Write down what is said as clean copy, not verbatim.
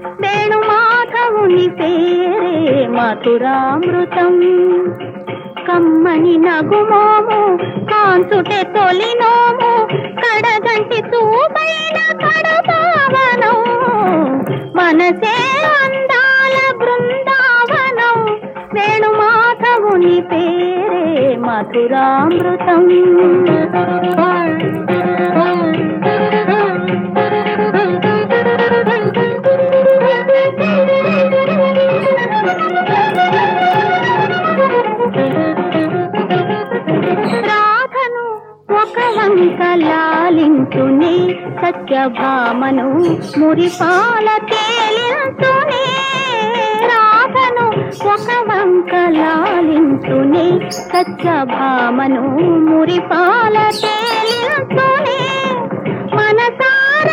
వేణుమాధవుని పేరే మధురామృతం. కమ్మని నగుమోము కాంచుటే తొలినోము కడగంటి చూపైన కడపావనం. మనసే అందాల బృందావనం. వేణుమాధవుని పేరే మధురామృతం. రాధను ఒక వంక లాలించునే సత్యభామను మురిపాల తేలించునే. రాధను ఒక వంక లాలించునే సత్యభామను మురిపాల తేలించునే. మనసార